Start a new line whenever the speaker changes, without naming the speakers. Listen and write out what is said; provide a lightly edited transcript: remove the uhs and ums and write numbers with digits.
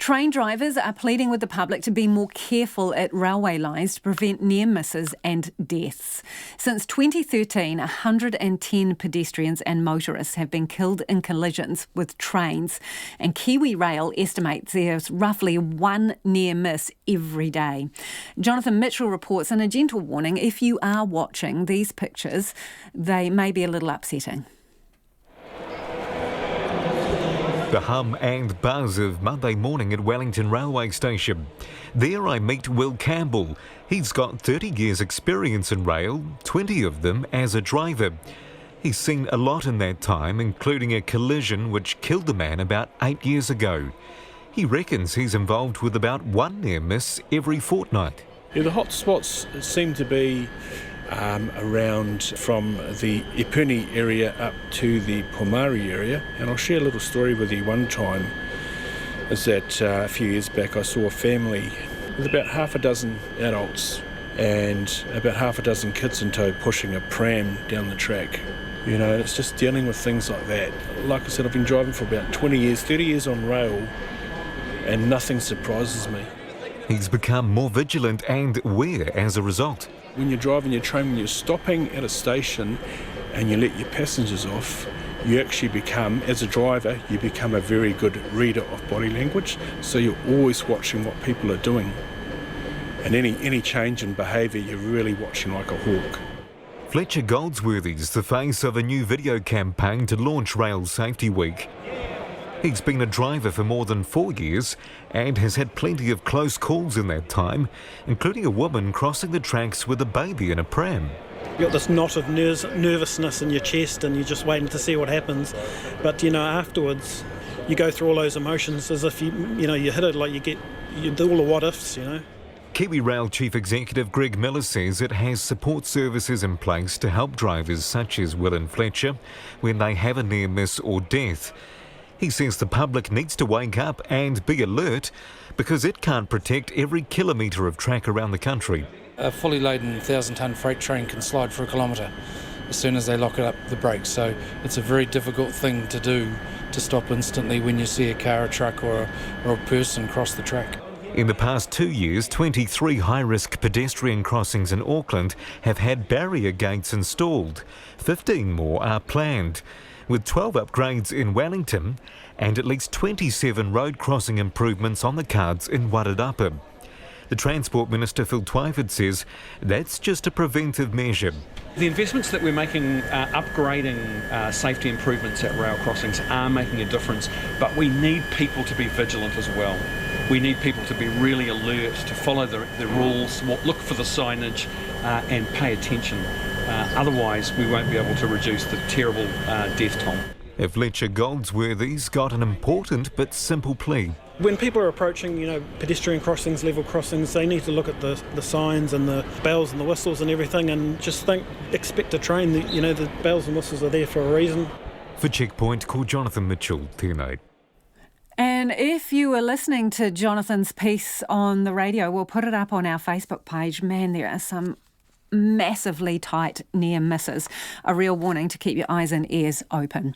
Train drivers are pleading with the public to be more careful at railway lines to prevent near misses and deaths. Since 2013, 110 pedestrians and motorists have been killed in collisions with trains, and KiwiRail estimates there's roughly one near miss every day. Jonathan Mitchell reports, and a gentle warning, if you are watching these pictures, they may be a little upsetting.
The hum and buzz of Monday morning at Wellington Railway Station. There I meet Will Campbell. He's got 30 years experience in rail, 20 of them as a driver. He's seen a lot in that time, including a collision which killed a man about 8 years ago. He reckons he's involved with about one near miss every fortnight.
Yeah, the hot spots seem to be around from the Ipuni area up to the Pomari area, and I'll share a little story with you. One time is that a few years back I saw a family with about half a dozen adults and about half a dozen kids in tow pushing a pram down the track. You know, it's just dealing with things like that. Like I said, I've been driving for about 20 years, 30 years on rail, and nothing surprises me.
He's become more vigilant and aware as a result.
When you're driving your train, when you're stopping at a station and you let your passengers off, you actually become, as a driver, you become a very good reader of body language, so you're always watching what people are doing. And any change in behaviour, you're really watching like a hawk.
Fletcher Goldsworthy's the face of a new video campaign to launch Rail Safety Week. He's been a driver for more than 4 years and has had plenty of close calls in that time, including a woman crossing the tracks with a baby in a pram.
You've got this knot of nervousness in your chest and you're just waiting to see what happens. But, afterwards you go through all those emotions as if you hit it, like you do all the what ifs,
KiwiRail Chief Executive Greg Miller says it has support services in place to help drivers such as Will and Fletcher when they have a near miss or death. He says the public needs to wake up and be alert because it can't protect every kilometre of track around the country.
A fully laden 1,000-tonne freight train can slide for a kilometre as soon as they lock it up the brakes. So it's a very difficult thing to do, to stop instantly when you see a car, a truck or a person cross the track.
In the past 2 years, 23 high-risk pedestrian crossings in Auckland have had barrier gates installed. 15 more are planned, with 12 upgrades in Wellington and at least 27 road crossing improvements on the cards in Wairarapa. The Transport Minister Phil Twyford says that's just a preventive measure.
The investments that we're making, upgrading safety improvements at rail crossings are making a difference, but we need people to be vigilant as well. We need people to be really alert, to follow the rules, look for the signage and pay attention. Otherwise, we won't be able to reduce the terrible death toll.
Fletcher Goldsworthy's got an important but simple plea.
When people are approaching, pedestrian crossings, level crossings, they need to look at the signs and the bells and the whistles and everything, and just expect a train. The bells and whistles are there for a reason.
For Checkpoint, call Jonathan Mitchell, TNA.
And if you were listening to Jonathan's piece on the radio, we'll put it up on our Facebook page. Man, there are some massively tight near misses. A real warning to keep your eyes and ears open.